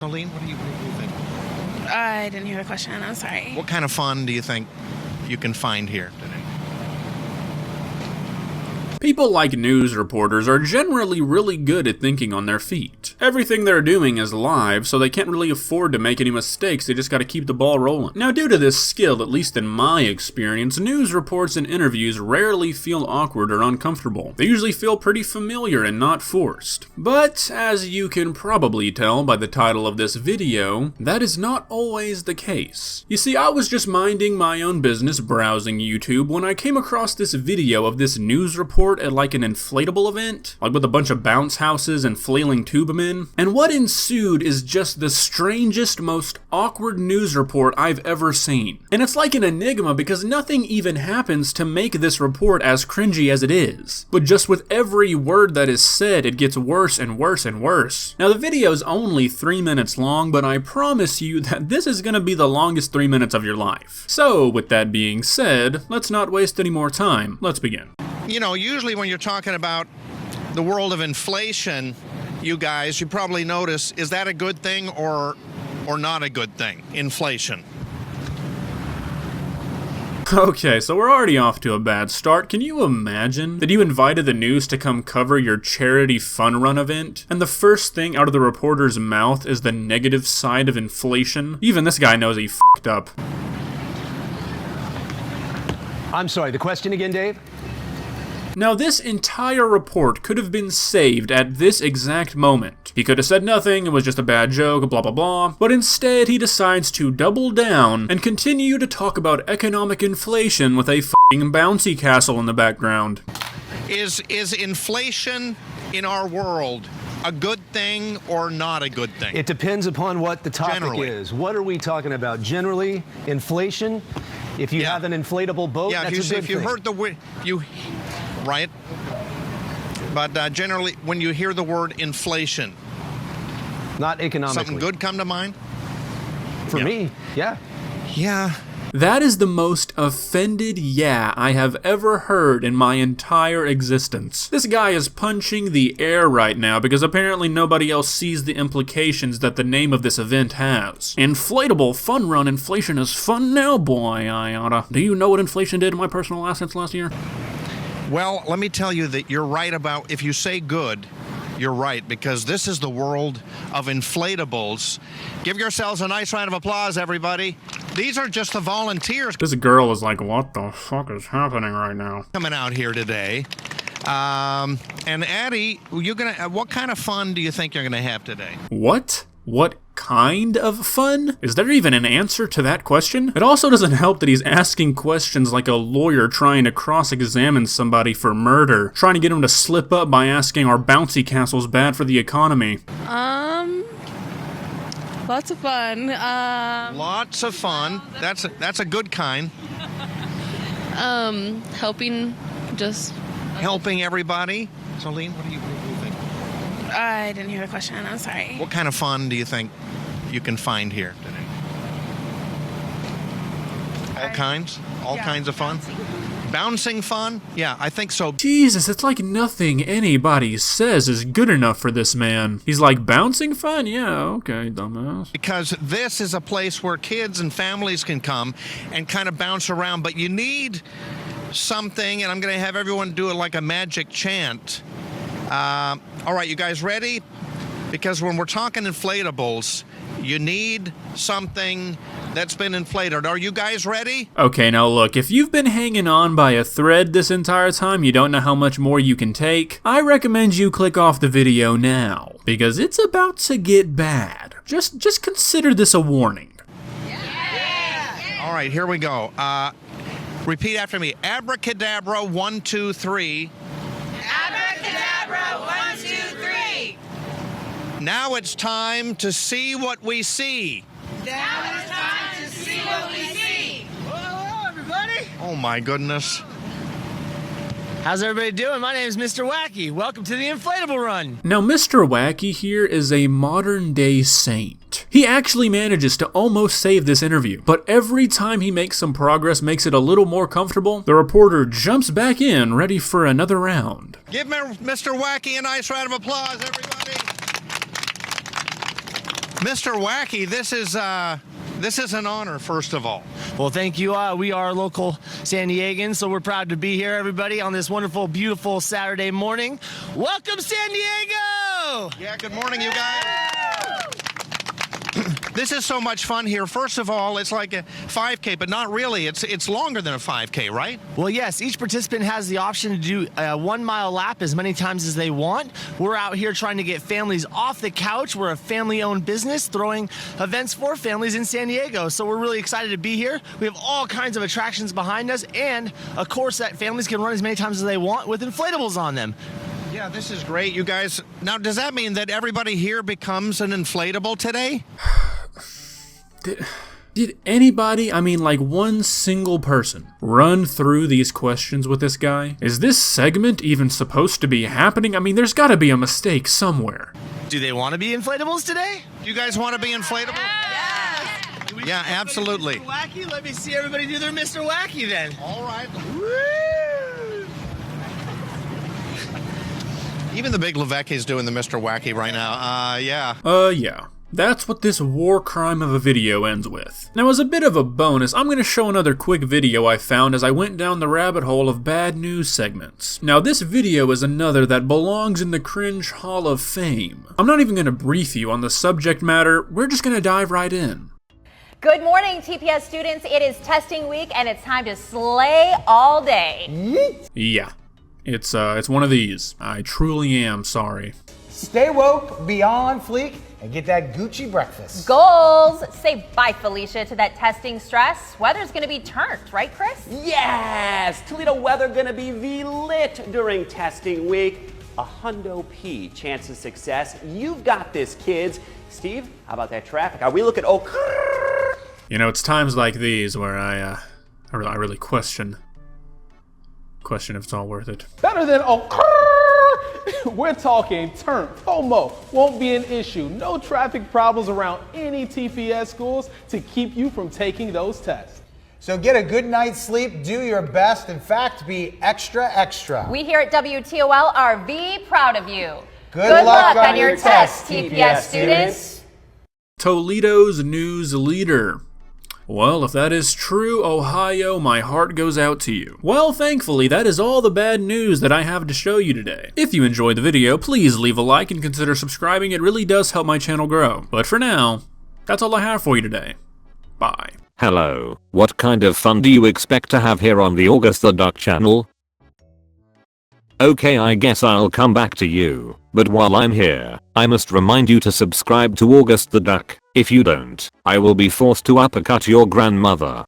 Colleen, what do you think? I didn't hear the question. I'm sorry. What kind of fun do you think you can find here today? People like news reporters are generally really good at thinking on their feet. Everything they're doing is live, so they can't really afford to make any mistakes, they just gotta keep the ball rolling. Now, due to this skill, at least in my experience, news reports and interviews rarely feel awkward or uncomfortable. They usually feel pretty familiar and not forced. But, as you can probably tell by the title of this video, that is not always the case. You see, I was just minding my own business browsing YouTube when I came across this video of this news report at like an inflatable event, like with a bunch of bounce houses and flailing tubamen, and what ensued is just the strangest, most awkward news report I've ever seen. And it's like an enigma because nothing even happens to make this report as cringy as it is, but just with every word that is said, it gets worse and worse and worse. Now the video is only 3 minutes long, but I promise you that this is gonna be the longest 3 minutes of your life. So with that being said, let's not waste any more time, let's begin. You know, usually when you're talking about the world of inflation, you guys, you probably notice, is that a good thing or not a good thing? Inflation. Okay, so we're already off to a bad start. Can you imagine that you invited the news to come cover your charity fun run event, and the first thing out of the reporter's mouth is the negative side of inflation? Even this guy knows he f***ed up. I'm sorry, the question again, Dave? Now this entire report could have been saved at this exact moment. He could have said nothing, it was just a bad joke, blah blah blah, but instead he decides to double down and continue to talk about economic inflation with a f***ing bouncy castle in the background. Is inflation in our world a good thing or not a good thing? It depends upon what the topic Generally. is. What are we talking about? Generally, inflation? If you have an inflatable boat, yeah, that's a good if you thing. heard the word, right? But generally, when you hear the word inflation, Not economically. something good come to mind? For me, yeah. Yeah. That is the most offended yeah I have ever heard in my entire existence. This guy is punching the air right now because apparently nobody else sees the implications that the name of this event has. Inflatable fun run, inflation is fun now, boy, I oughta. Do you know what inflation did to my personal assets last year? Well, let me tell you that you're right about, if you say good, you're right, because this is the world of inflatables. Give yourselves a nice round of applause, everybody. These are just the volunteers This girl is like, what the fuck is happening right now? coming out here today. And Addie, what kind of fun do you think you're gonna have today? What? What kind of fun? Is there even an answer to that question? It also doesn't help that he's asking questions like a lawyer trying to cross-examine somebody for murder, trying to get him to slip up by asking, are bouncy castles bad for the economy? Lots of fun. Lots of fun. That's a good kind. Helping just... Helping everybody. Celine, what do you think? I didn't hear the question. I'm sorry. What kind of fun do you think you can find here today? All kinds? All kinds of fun? Bouncing fun? Yeah, I think so. Jesus, it's like nothing anybody says is good enough for this man. He's like, bouncing fun? Yeah, okay, dumbass. Because this is a place where kids and families can come and kind of bounce around, but you need something, and I'm going to have everyone do it like a magic chant. All right, you guys ready? Because when we're talking inflatables, you need something that's been inflated. Are you guys ready? Okay, now look, if you've been hanging on by a thread this entire time, you don't know how much more you can take, I recommend you click off the video now, because it's about to get bad. Just consider this a warning. All right, here we go. Repeat after me. Abracadabra, 1, 2, 3. Abracadabra, 1, 2, 3. Now it's time to see what we see. Now it's time to see what we see. Hello, everybody. Oh my goodness. How's everybody doing? My name is Mr. Wacky. Welcome to the inflatable run. Now, Mr. Wacky here is a modern-day saint. He actually manages to almost save this interview, but every time he makes some progress, makes it a little more comfortable, the reporter jumps back in, ready for another round. Give Mr. Wacky a nice round of applause, everybody. Mr. Wacky, this is an honor, first of all. Well, thank you. We are local San Diegans, so we're proud to be here, everybody, on this wonderful, beautiful Saturday morning. Welcome, San Diego! Yeah, good morning, you guys. This is so much fun here. First of all, it's like a 5K, but not really. It's longer than a 5K, right? Well, yes, each participant has the option to do a 1 mile lap as many times as they want. We're out here trying to get families off the couch. We're a family-owned business throwing events for families in San Diego, so we're really excited to be here. We have all kinds of attractions behind us and a course that families can run as many times as they want with inflatables on them. Yeah, this is great, you guys. Now, does that mean that everybody here becomes an inflatable today? Did anybody, I mean like one single person, run through these questions with this guy? Is this segment even supposed to be happening? I mean, there's gotta be a mistake somewhere. Do they want to be inflatables today? Do you guys want to be inflatable? Yes! Yeah, absolutely. Mr. Wacky? Let me see everybody do their Mr. Wacky then. All right. Woo! Even the big Levecki's doing the Mr. Wacky right now. Yeah. Yeah. That's what this war crime of a video ends with. Now, as a bit of a bonus, I'm going to show another quick video I found as I went down the rabbit hole of bad news segments. Now, this video is another that belongs in the Cringe Hall of Fame. I'm not even going to brief you on the subject matter, we're just going to dive right in. Good morning, TPS students. It is testing week and it's time to slay all day. Yeah, it's one of these. I truly am sorry. Stay woke, be on fleek, and get that Gucci breakfast. Goals. Say bye, Felicia, to that testing stress. Weather's gonna be turned, right, Chris? Yes! Toledo weather gonna be V-lit during testing week. A hundo P chance of success. You've got this, kids. Steve, how about that traffic? Are we looking You know, it's times like these where I really question if it's all worth it. Better than we're talking turn. FOMO won't be an issue. No traffic problems around any TPS schools to keep you from taking those tests. So get a good night's sleep, do your best. In fact, be extra, extra. We here at WTOL are V proud of you. Good luck on your test, TPS students. Toledo's news leader. Well, if that is true, Ohio, my heart goes out to you. Well, thankfully, that is all the bad news that I have to show you today. If you enjoyed the video, please leave a like and consider subscribing. It really does help my channel grow. But for now, that's all I have for you today. Bye. Hello, what kind of fun do you expect to have here on the AugustTheDuck channel? Okay, I guess I'll come back to you, but while I'm here, I must remind you to subscribe to AugustTheDuck. If you don't, I will be forced to uppercut your grandmother.